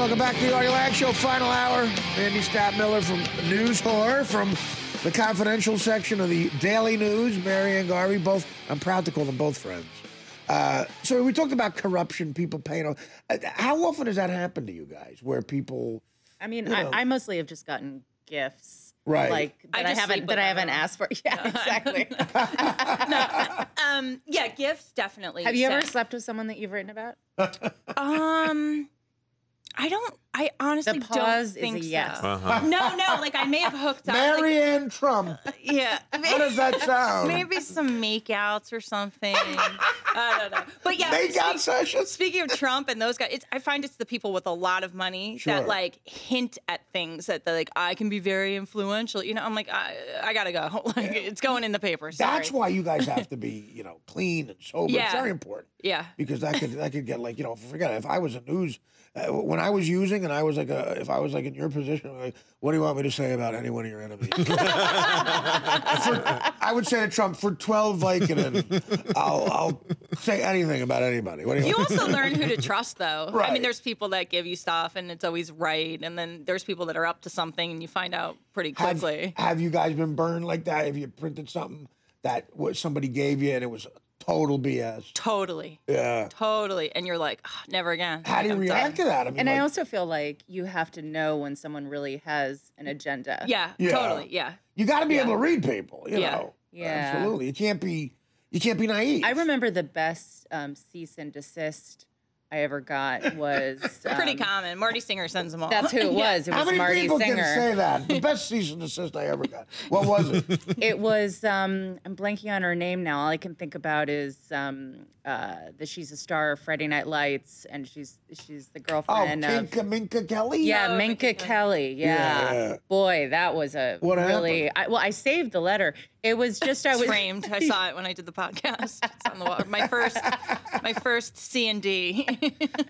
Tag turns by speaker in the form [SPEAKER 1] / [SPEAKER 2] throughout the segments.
[SPEAKER 1] Welcome back to the Artie Lange Show, final hour. Mandy Stadtmiller from News Whore, from the confidential section of the Daily News, Marianne Garvey, both, I'm proud to call them both friends. So we talked about corruption, people paying. How often does that happen to you guys, where people...
[SPEAKER 2] I mean, I mostly have just gotten gifts.
[SPEAKER 1] Right.
[SPEAKER 2] Like, that I haven't asked for. Yeah, exactly.
[SPEAKER 3] Yeah, gifts, definitely.
[SPEAKER 2] Have you ever slept with someone that you've written about?
[SPEAKER 3] I honestly
[SPEAKER 2] The pause
[SPEAKER 3] don't think
[SPEAKER 2] is a yes.
[SPEAKER 3] so. No, like I may have hooked up.
[SPEAKER 1] Marianne Trump.
[SPEAKER 3] Yeah.
[SPEAKER 1] How does that sound?
[SPEAKER 3] Maybe some makeouts or something. I don't know. But yeah.
[SPEAKER 1] Makeout sessions?
[SPEAKER 3] Speaking of Trump and those guys, I find it's the people with a lot of money that like hint at things that they're like, I can be very influential. You know, I'm like, I gotta go. Like, it's going in the paper. Sorry.
[SPEAKER 1] That's why you guys have to be, clean and sober.
[SPEAKER 3] Yeah.
[SPEAKER 1] It's very important.
[SPEAKER 3] Yeah.
[SPEAKER 1] Because that could get like, forget it. If I was a news, when I was using and I was like, if I was like in your position, like, what do you want me to say about any one of your enemies? I would say to Trump, for 12 Vicodin, I'll say anything about anybody. What do
[SPEAKER 3] You also learn who to trust, though.
[SPEAKER 1] Right.
[SPEAKER 3] I mean, there's people that give you stuff and it's always right, and then there's people that are up to something and you find out pretty quickly.
[SPEAKER 1] Have you guys been burned like that? Have you printed something that somebody gave you and it was total BS?
[SPEAKER 3] Totally.
[SPEAKER 1] Yeah.
[SPEAKER 3] Totally. And you're like, never again.
[SPEAKER 1] How do you react to that? I mean,
[SPEAKER 2] And I also feel like you have to know when someone really has an agenda.
[SPEAKER 3] Yeah, totally. Yeah.
[SPEAKER 1] You got to be able to read people. You know.
[SPEAKER 2] Yeah.
[SPEAKER 1] Absolutely. You can't be naive.
[SPEAKER 2] I remember the best cease and desist I ever got was
[SPEAKER 3] Pretty common. Marty Singer sends them all.
[SPEAKER 2] That's who it was. It was
[SPEAKER 1] How many
[SPEAKER 2] Marty
[SPEAKER 1] people
[SPEAKER 2] Singer.
[SPEAKER 1] can say that? The best cease and desist I ever got. What was it?
[SPEAKER 2] It was I'm blanking on her name now. All I can think about is that she's a star of Friday Night Lights, and she's the girlfriend of
[SPEAKER 1] Minka Kelly?
[SPEAKER 2] Yeah, Minka Kelly. Yeah. Boy, that was a
[SPEAKER 1] What
[SPEAKER 2] really I saved the letter. It was just I was
[SPEAKER 3] framed. I saw it when I did the podcast. It's on the wall. My first C&D.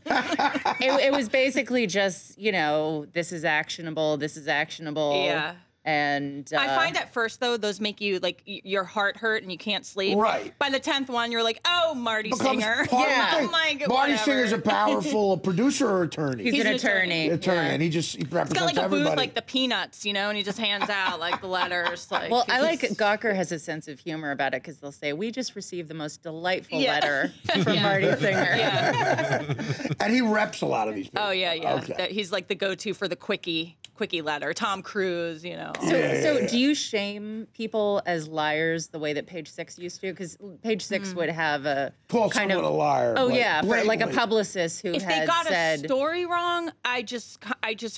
[SPEAKER 2] it was basically just, this is actionable, this is actionable.
[SPEAKER 3] Yeah.
[SPEAKER 2] And
[SPEAKER 3] I find at first, though, those make you, like, your heart hurt and you can't sleep.
[SPEAKER 1] Right.
[SPEAKER 3] By the 10th one, you're like, oh, Marty Singer.
[SPEAKER 2] Yeah.
[SPEAKER 3] Oh, my God.
[SPEAKER 1] Marty
[SPEAKER 3] whatever.
[SPEAKER 1] Singer's a powerful producer or attorney?
[SPEAKER 2] He's an attorney.
[SPEAKER 1] And he
[SPEAKER 3] He's
[SPEAKER 1] represents
[SPEAKER 3] got, like, a
[SPEAKER 1] everybody.
[SPEAKER 3] booth like the Peanuts, and he just hands out, like, the letters. Like,
[SPEAKER 2] well, I like Gawker has a sense of humor about it because they'll say, we just received the most delightful letter from Marty Singer.
[SPEAKER 3] Yeah.
[SPEAKER 1] And he reps a lot of these people.
[SPEAKER 3] Oh, yeah.
[SPEAKER 1] Okay.
[SPEAKER 3] He's, like, the go-to for the quickie letter. Tom Cruise,
[SPEAKER 2] So do you shame people as liars the way that Page Six used to? Because Page Six would have a
[SPEAKER 1] Call
[SPEAKER 2] kind
[SPEAKER 1] someone
[SPEAKER 2] of
[SPEAKER 1] a liar.
[SPEAKER 2] Oh yeah, for like a
[SPEAKER 1] blatantly.
[SPEAKER 2] publicist who
[SPEAKER 3] if
[SPEAKER 2] had
[SPEAKER 3] they got
[SPEAKER 2] said
[SPEAKER 3] a story wrong, I just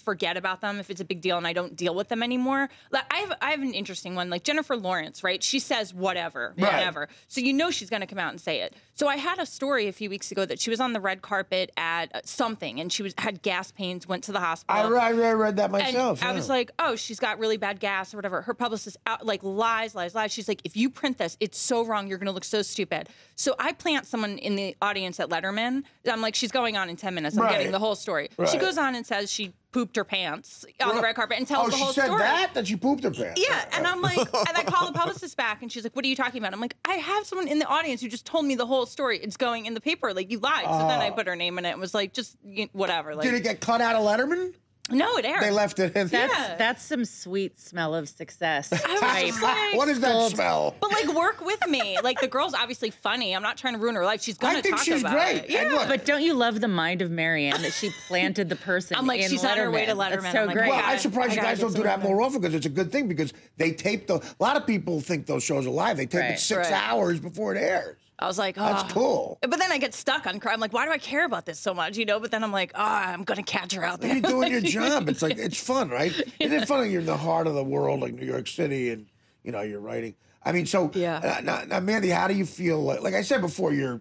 [SPEAKER 3] forget about them if it's a big deal and I don't deal with them anymore. Like I have an interesting one, like Jennifer Lawrence, right? She says whatever, whatever. So she's going to come out and say it. So I had a story a few weeks ago that she was on the red carpet at something and she had gas pains, went to the hospital.
[SPEAKER 1] I read that myself.
[SPEAKER 3] And I was like, oh, she's got really bad gas or whatever. Her publicist lies. She's like, if you print this, it's so wrong. You're going to look so stupid. So I plant someone in the audience at Letterman. I'm like, she's going on in 10 minutes. I'm getting the whole story.
[SPEAKER 1] Right.
[SPEAKER 3] She goes on and says she pooped her pants on the red carpet and tells the whole story.
[SPEAKER 1] Oh, she said that she pooped her pants.
[SPEAKER 3] Yeah, and I'm like, and I call the publicist back, and she's like, what are you talking about? I'm like, I have someone in the audience who just told me the whole story. It's going in the paper. Like, you lied. So then I put her name in it and was like, just whatever. Like,
[SPEAKER 1] Did it get cut out of Letterman?
[SPEAKER 3] No, it aired.
[SPEAKER 1] They left it in.
[SPEAKER 2] that's some sweet smell of success.
[SPEAKER 3] I was just like,
[SPEAKER 1] What is that smell?
[SPEAKER 3] But like, work with me. Like, the girl's obviously funny. I'm not trying to ruin her life. She's gonna talk about it.
[SPEAKER 1] I think she's great.
[SPEAKER 3] Yeah.
[SPEAKER 1] And look,
[SPEAKER 2] But don't you love the mind of Marianne that she planted the person
[SPEAKER 3] I'm like,
[SPEAKER 2] in
[SPEAKER 3] she's
[SPEAKER 2] Letterman?
[SPEAKER 3] on her way to Letterman.
[SPEAKER 2] That's so
[SPEAKER 3] I'm like,
[SPEAKER 2] great.
[SPEAKER 1] well,
[SPEAKER 3] I
[SPEAKER 1] I'm surprised you
[SPEAKER 3] gotta
[SPEAKER 1] guys don't
[SPEAKER 3] get
[SPEAKER 1] do that
[SPEAKER 3] some
[SPEAKER 1] more often because it's a good thing because they tape a lot of people think those shows are live. They tape it 6 hours before it airs.
[SPEAKER 3] I was like, oh.
[SPEAKER 1] That's cool.
[SPEAKER 3] But then I get stuck on I'm like, why do I care about this so much? But then I'm like, I'm going to catch her out there.
[SPEAKER 1] You're doing your job. It's like, it's fun, right? Isn't it funny? You're in the heart of the world, like New York City, and, you're writing. I mean, so, now, Mandy, how do you feel? Like I said before, you're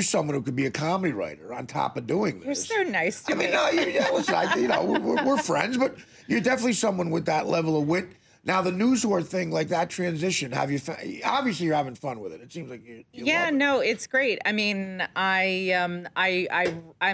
[SPEAKER 1] someone who could be a comedy writer on top of doing this.
[SPEAKER 2] You're so nice to me.
[SPEAKER 1] I mean, no, listen, we're friends, but you're definitely someone with that level of wit Now the news whore thing, like that transition, have you? Obviously, you're having fun with it. It seems like you
[SPEAKER 2] Yeah,
[SPEAKER 1] love it.
[SPEAKER 2] no, it's great. I mean, I'm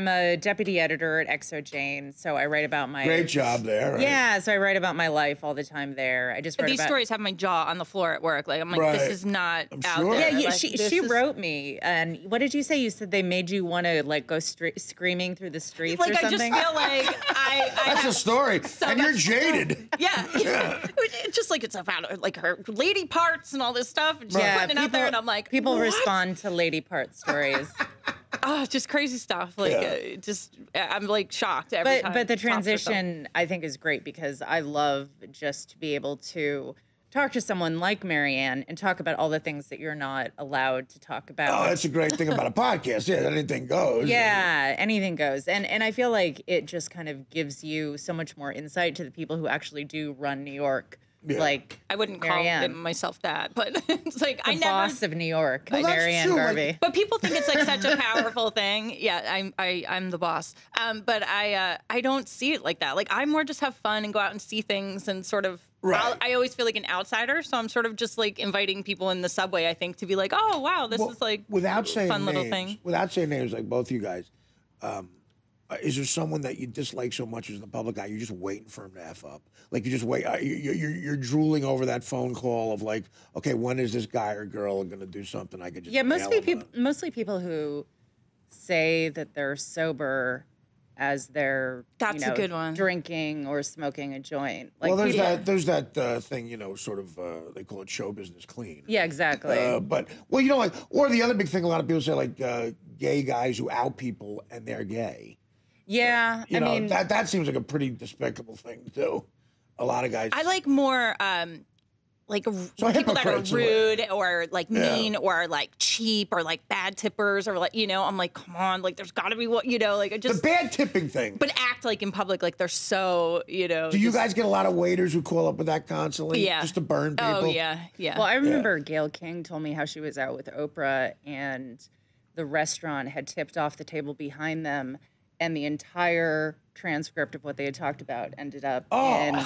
[SPEAKER 2] a deputy editor at Exo Jane, so I write about my
[SPEAKER 1] Great job there. Right?
[SPEAKER 2] Yeah, so I write about my life all the time there. I just wrote
[SPEAKER 3] These
[SPEAKER 2] about
[SPEAKER 3] stories have my jaw on the floor at work. Like I'm like, this is not out
[SPEAKER 1] sure.
[SPEAKER 3] there.
[SPEAKER 2] Yeah,
[SPEAKER 3] Like,
[SPEAKER 2] she wrote me, and what did you say? You said they made you want to like go screaming through the streets
[SPEAKER 3] like
[SPEAKER 2] or
[SPEAKER 3] I just
[SPEAKER 2] something.
[SPEAKER 3] feel like I
[SPEAKER 1] That's a story, and you're
[SPEAKER 3] much-
[SPEAKER 1] jaded.
[SPEAKER 3] Yeah. It's just like it's about like her lady parts and all this stuff. And she's putting it out there, and I'm like,
[SPEAKER 2] people
[SPEAKER 3] what?
[SPEAKER 2] respond to lady part stories.
[SPEAKER 3] Oh, just crazy stuff. Like, I'm like shocked every time.
[SPEAKER 2] But the
[SPEAKER 3] it pops herself.
[SPEAKER 2] transition I think is great because I love just to be able to talk to someone like Marianne and talk about all the things that you're not allowed to talk about.
[SPEAKER 1] Oh, that's a great thing about a podcast. Yeah, anything goes.
[SPEAKER 2] Yeah, anything goes. And I feel like it just kind of gives you so much more insight to the people who actually do run New York.
[SPEAKER 1] Yeah.
[SPEAKER 2] Like
[SPEAKER 3] I wouldn't
[SPEAKER 2] Marianne.
[SPEAKER 3] call myself that, but it's like
[SPEAKER 2] The
[SPEAKER 3] I never.
[SPEAKER 2] boss of New York,
[SPEAKER 1] Well, that's
[SPEAKER 2] Marianne
[SPEAKER 1] true, like-
[SPEAKER 2] Garvey.
[SPEAKER 3] But people think it's like such a powerful thing. Yeah, I'm the boss. But I don't see it like that. Like I more just have fun and go out and see things and sort of.
[SPEAKER 1] Right.
[SPEAKER 3] I always feel like an outsider, so I'm sort of just like inviting people in the subway. I think to be like, oh wow, this is like
[SPEAKER 1] without
[SPEAKER 3] a
[SPEAKER 1] saying
[SPEAKER 3] fun
[SPEAKER 1] names,
[SPEAKER 3] little thing.
[SPEAKER 1] Without saying names, like both you guys, is there someone that you dislike so much as the public eye? You're just waiting for him to f up. Like you just wait. You're drooling over that phone call of like, okay, when is this guy or girl going to do something? I could just
[SPEAKER 2] Mostly people who say that they're sober as they're
[SPEAKER 3] That's a good one.
[SPEAKER 2] drinking or smoking a joint. Like
[SPEAKER 1] Well, there's
[SPEAKER 2] people-
[SPEAKER 1] there's that thing, sort of they call it show business clean.
[SPEAKER 2] Yeah, exactly.
[SPEAKER 1] But like, or the other big thing, a lot of people say like gay guys who out people and they're gay.
[SPEAKER 2] yeah,
[SPEAKER 1] You
[SPEAKER 2] I
[SPEAKER 1] know,
[SPEAKER 2] mean,
[SPEAKER 1] that seems like a pretty despicable thing too. A lot of guys.
[SPEAKER 3] I like more like people that are
[SPEAKER 1] hypocrites away.
[SPEAKER 3] rude or like mean or like cheap or like bad tippers or like I'm like, come on, like there's got to be what like I
[SPEAKER 1] the
[SPEAKER 3] just
[SPEAKER 1] bad tipping thing.
[SPEAKER 3] but act like in public like they're so
[SPEAKER 1] Do you guys get a lot of waiters who call up with that constantly?
[SPEAKER 3] Yeah.
[SPEAKER 1] Just to burn people?
[SPEAKER 3] Oh yeah.
[SPEAKER 2] well, I remember Gayle King told me how she was out with Oprah and the restaurant had tipped off the table behind them, and the entire transcript of what they had talked about ended up in.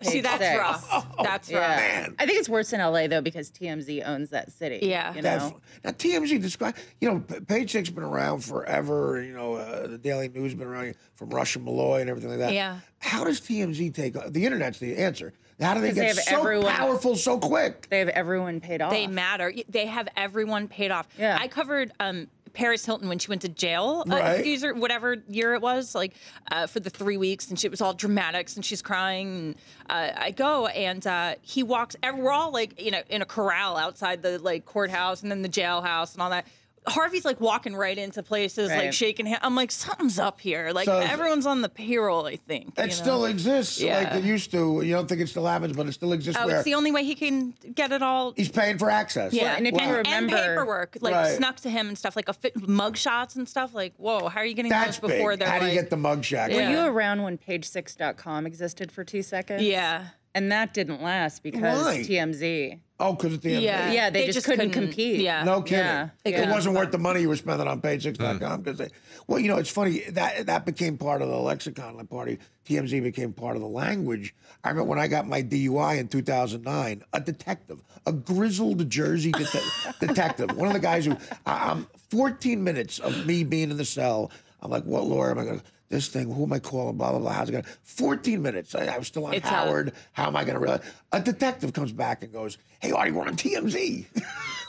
[SPEAKER 3] See,
[SPEAKER 2] page
[SPEAKER 3] that's
[SPEAKER 2] 6.
[SPEAKER 3] rough. That's rough.
[SPEAKER 1] Man.
[SPEAKER 2] I think it's worse in LA though because TMZ owns that city.
[SPEAKER 3] Yeah.
[SPEAKER 2] you know?
[SPEAKER 1] Now TMZ describe, Page Six been around forever. The Daily News been around from Rush and Malloy and everything like that.
[SPEAKER 3] Yeah.
[SPEAKER 1] How does TMZ take the internet's the answer? How do they
[SPEAKER 2] 'Cause they
[SPEAKER 1] get
[SPEAKER 2] have
[SPEAKER 1] so
[SPEAKER 2] everyone-
[SPEAKER 1] powerful so quick?
[SPEAKER 2] They have everyone paid off.
[SPEAKER 3] They matter. They have everyone paid off.
[SPEAKER 2] Yeah.
[SPEAKER 3] I covered Paris Hilton when she went to jail,
[SPEAKER 1] Right.
[SPEAKER 3] whatever year it was, like for the 3 weeks, and she was all dramatics and she's crying. And I go and he walks. We're all like in a corral outside the like courthouse and then the jailhouse and all that. Harvey's like walking right into places, like
[SPEAKER 2] Right.
[SPEAKER 3] shaking hands. I'm like, something's up here. Like
[SPEAKER 1] So-
[SPEAKER 3] everyone's on the payroll, I think.
[SPEAKER 1] It still exists like
[SPEAKER 3] Yeah.
[SPEAKER 1] it used to. You don't think it still happens, but it still exists.
[SPEAKER 3] Oh,
[SPEAKER 1] where
[SPEAKER 3] it's the only way he can get it all.
[SPEAKER 1] he's paying for access.
[SPEAKER 3] Yeah,
[SPEAKER 2] and if you
[SPEAKER 3] and
[SPEAKER 2] remember-
[SPEAKER 3] paperwork, like
[SPEAKER 1] Right.
[SPEAKER 3] snuck to him and stuff, like mug shots and stuff. Like, whoa, how are you getting
[SPEAKER 1] That's
[SPEAKER 3] those before
[SPEAKER 1] big.
[SPEAKER 3] they're
[SPEAKER 1] How do you
[SPEAKER 3] like,
[SPEAKER 1] get the mugshot?
[SPEAKER 2] Were
[SPEAKER 3] Yeah.
[SPEAKER 2] you around when page6.com existed for 2 seconds?
[SPEAKER 3] Yeah.
[SPEAKER 2] And that didn't last because
[SPEAKER 1] Why?
[SPEAKER 2] TMZ.
[SPEAKER 1] Oh, because at the end.
[SPEAKER 3] Yeah.
[SPEAKER 2] Yeah, they just couldn't compete.
[SPEAKER 3] Yeah.
[SPEAKER 1] No kidding.
[SPEAKER 2] Yeah.
[SPEAKER 1] It
[SPEAKER 2] Yeah.
[SPEAKER 1] wasn't worth the money you were spending on page6.com because it's funny that became part of the lexicon. Like part of TMZ became part of the language. I remember when I got my DUI in 2009, a detective, a grizzled Jersey detective, one of the guys who, I'm 14 minutes of me being in the cell. I'm like, what lawyer am I going to? This thing, who am I calling? Blah, blah, blah. How's it going? 14 minutes. I was still on
[SPEAKER 3] It's
[SPEAKER 1] Howard. How am I going to realize? A detective comes back and goes, hey, Artie, we're on TMZ.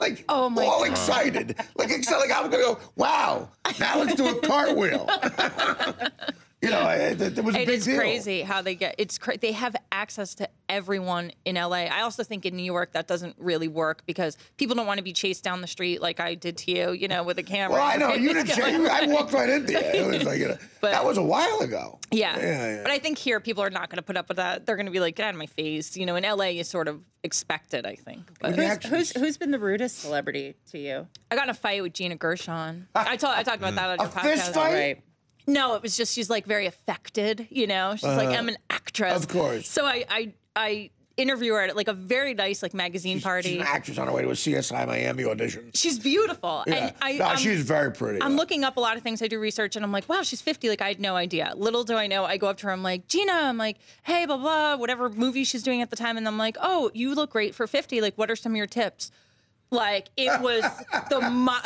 [SPEAKER 1] Like,
[SPEAKER 3] Oh, my
[SPEAKER 1] all
[SPEAKER 3] God.
[SPEAKER 1] excited. Like I'm going to go, wow, now let's do a cartwheel. It was a
[SPEAKER 3] It
[SPEAKER 1] big
[SPEAKER 3] is
[SPEAKER 1] deal.
[SPEAKER 3] crazy how they get. They have access to everyone in LA. I also think in New York that doesn't really work because people don't want to be chased down the street like I did to you, with a camera.
[SPEAKER 1] Well, I know. You didn't say, I walked right into you. It was like, that was a while ago.
[SPEAKER 3] Yeah. But I think here people are not going to put up with that. They're going to be like, get out of my face. In LA you sort of expect it, I think. But
[SPEAKER 2] Who's been the rudest celebrity to you?
[SPEAKER 3] I got in a fight with Gina Gershon. I talked about that on your
[SPEAKER 1] A
[SPEAKER 3] podcast.
[SPEAKER 1] fist fight?
[SPEAKER 2] Right.
[SPEAKER 3] No, it was just she's like very affected, She's like, I'm an actress.
[SPEAKER 1] Of course.
[SPEAKER 3] So I interview her at like a very nice like magazine party.
[SPEAKER 1] She's an actress on her way to a CSI Miami audition.
[SPEAKER 3] She's beautiful.
[SPEAKER 1] Yeah.
[SPEAKER 3] And
[SPEAKER 1] she's very pretty.
[SPEAKER 3] I'm looking up a lot of things. I do research, and I'm like, wow, she's 50. Like, I had no idea. Little do I know, I go up to her. I'm like, Gina. I'm like, hey, blah, blah, whatever movie she's doing at the time. And I'm like, oh, you look great for 50. Like, what are some of your tips? Like, it was the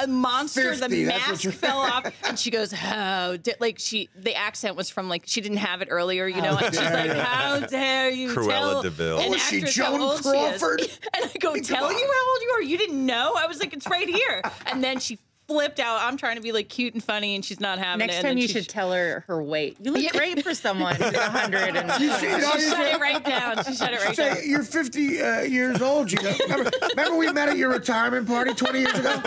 [SPEAKER 3] monster, 50, the mask fell off. And she goes, the accent was from, like, she didn't have it earlier, you know? And she's like, how dare you
[SPEAKER 4] Cruella de Vil.
[SPEAKER 1] Oh, was she Joan Crawford?
[SPEAKER 3] And I go, tell you how old you are? You didn't know? I was like, it's right here. And then she flipped out. I'm trying to be like cute and funny, and she's not having it.
[SPEAKER 2] Next time you should tell her weight. You look great for someone who's 100. And
[SPEAKER 3] she shut it right down. She shut it right down.
[SPEAKER 1] You're 50 years old, Gina. Remember we met at your retirement party 20 years ago?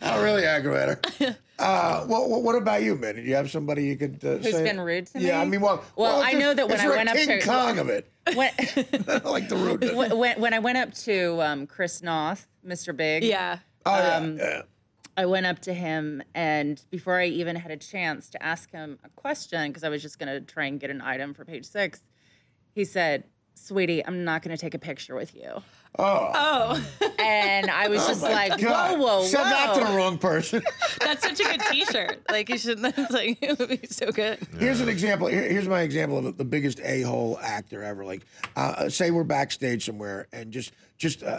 [SPEAKER 1] I'll really aggravate her. Well, what about you, man? Do you have somebody you could
[SPEAKER 2] who's
[SPEAKER 1] say?
[SPEAKER 2] been rude to me?
[SPEAKER 1] Yeah, I mean, well,
[SPEAKER 2] I know that when I went up to
[SPEAKER 1] King Kong of it.
[SPEAKER 2] When,
[SPEAKER 1] I like the rudeness.
[SPEAKER 2] When I went up to Chris Noth, Mr. Big.
[SPEAKER 3] Yeah.
[SPEAKER 1] Yeah.
[SPEAKER 2] I went up to him, and before I even had a chance to ask him a question, because I was just going to try and get an item for page 6, he said, sweetie, I'm not going to take a picture with you.
[SPEAKER 1] Oh.
[SPEAKER 2] And I was just like,
[SPEAKER 1] God.
[SPEAKER 2] whoa.
[SPEAKER 1] Said that to the wrong person.
[SPEAKER 3] That's such a good T-shirt. Like, you should, like, it would be so good.
[SPEAKER 1] Here's an example. Here's my example of the biggest a-hole actor ever. Like, say we're backstage somewhere, and just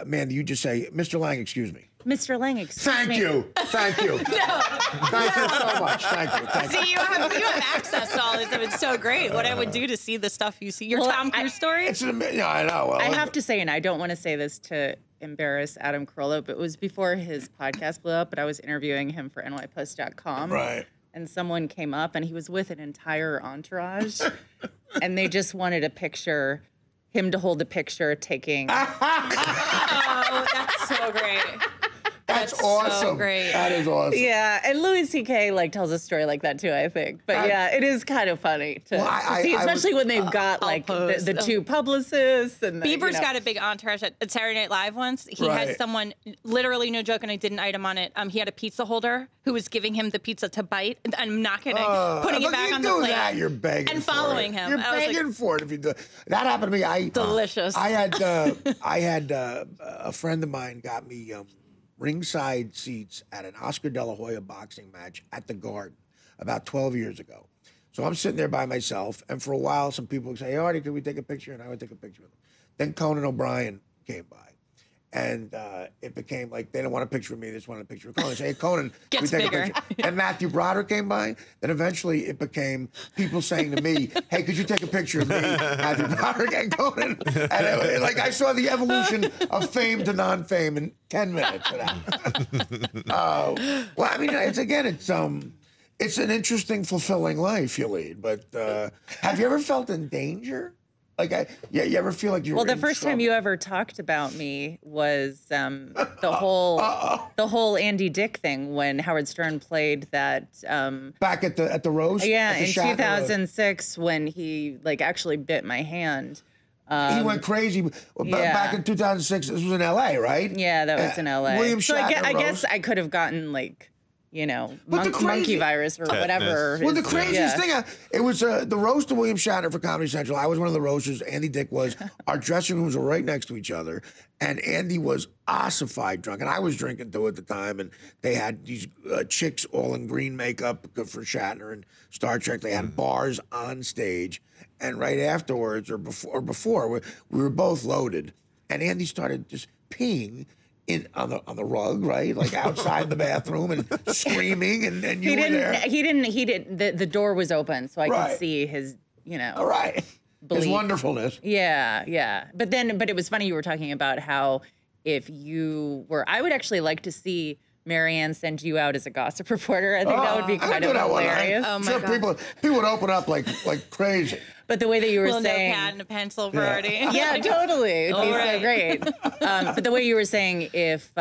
[SPEAKER 1] Mandy, you just say, Mr. Lange, excuse me.
[SPEAKER 2] Mr. Lange, excuse
[SPEAKER 1] Thank
[SPEAKER 2] me.
[SPEAKER 1] you. Thank you. Thank you so much. Thank you.
[SPEAKER 3] See, you have access to all this stuff. It's so great. What I would do to see the stuff you see. Your Tom Cruise story?
[SPEAKER 1] Yeah, I know. Well,
[SPEAKER 2] I have to say, and I don't want to say this to embarrass Adam Carolla, but it was before his podcast blew up, but I was interviewing him for nypost.com.
[SPEAKER 1] Right.
[SPEAKER 2] And someone came up, and he was with an entire entourage, and they just wanted him to hold a picture taking.
[SPEAKER 3] Oh, that's so great.
[SPEAKER 1] That's awesome.
[SPEAKER 3] So great.
[SPEAKER 1] That is awesome.
[SPEAKER 2] Yeah, and Louis C.K. tells a story like that too, I think. But yeah, it is kind of funny to see, especially when they've got the two publicists and
[SPEAKER 3] Bieber's got a big entourage at Saturday Night Live once. He had someone, literally no joke, and I did an item on it. He had a pizza holder who was giving him the pizza to bite. And I'm not kidding. Putting it back on the plate.
[SPEAKER 1] That, you're begging
[SPEAKER 3] and following him.
[SPEAKER 1] You're begging for it if you do. That happened to me.
[SPEAKER 3] Delicious.
[SPEAKER 1] I had a friend of mine got me ringside seats at an Oscar De La Hoya boxing match at the Garden about 12 years ago. So I'm sitting there by myself, and for a while, some people would say, hey, Artie, could we take a picture? And I would take a picture with them. Then Conan O'Brien came by. And it became like they didn't want a picture of me, they just wanted a picture of Conan. Say, hey, Conan, can we take a picture? And Matthew Broderick came by. Then eventually it became people saying to me, hey, could you take a picture of me, Matthew Broderick and Conan? And I saw the evolution of fame to non-fame in 10 minutes. Well, I mean, it's an interesting, fulfilling life you lead. But have you ever felt in danger? You ever feel like you're
[SPEAKER 2] the first time you ever talked about me was the whole Andy Dick thing when Howard Stern played that
[SPEAKER 1] back at the roast.
[SPEAKER 2] Yeah, in 2006 when he actually bit my hand.
[SPEAKER 1] He went crazy. Back in 2006, this was in L.A., right?
[SPEAKER 2] Yeah, that was in L.A.
[SPEAKER 1] William Shatner
[SPEAKER 2] I guess I could have gotten monkey virus or whatever.
[SPEAKER 1] Well, the craziest thing, it was the roast of William Shatner for Comedy Central. I was one of the roasters. Andy Dick was. Our dressing rooms were right next to each other. And Andy was ossified drunk. And I was drinking too at the time. And they had these chicks all in green makeup for Shatner and Star Trek. They had bars on stage. And right afterwards, or before we were both loaded. And Andy started just peeing on the rug, right? Outside the bathroom and screaming, and you were there.
[SPEAKER 2] He didn't. The door was open, so I could see his,
[SPEAKER 1] All right. His wonderfulness.
[SPEAKER 2] Yeah. But it was funny you were talking about how if you were, I would actually like to see Marianne send you out as a gossip reporter. I think that would be kind of hilarious.
[SPEAKER 1] I'm sure people would open up like crazy.
[SPEAKER 2] But the way that you were saying,
[SPEAKER 3] notepad and a pencil for Artie.
[SPEAKER 2] Yeah, totally. It'd be so great. But the way you were saying, if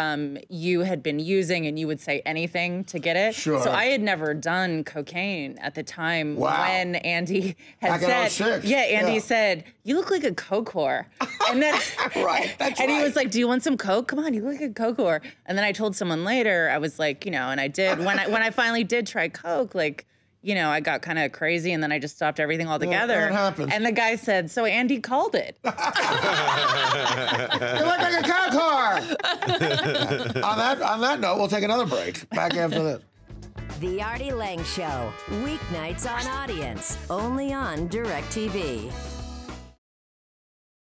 [SPEAKER 2] you had been using and you would say anything to get it.
[SPEAKER 1] Sure.
[SPEAKER 2] So I had never done cocaine at the time when Andy had
[SPEAKER 1] back
[SPEAKER 2] said,
[SPEAKER 1] in 06.
[SPEAKER 2] Andy said, you look like a coke whore. And then,
[SPEAKER 1] right, that's
[SPEAKER 2] and he was like, do you want some coke? Come on, you look like a coke whore. And then I told someone later, I was like, and I did when I finally did try coke, I got kind of crazy and then I just stopped everything altogether.
[SPEAKER 1] That happens.
[SPEAKER 2] And the guy said, so Andy called it.
[SPEAKER 1] You look like a cow car. On that note, we'll take another break. Back after this.
[SPEAKER 4] The Artie Lange Show, weeknights on Audience, only on DirecTV.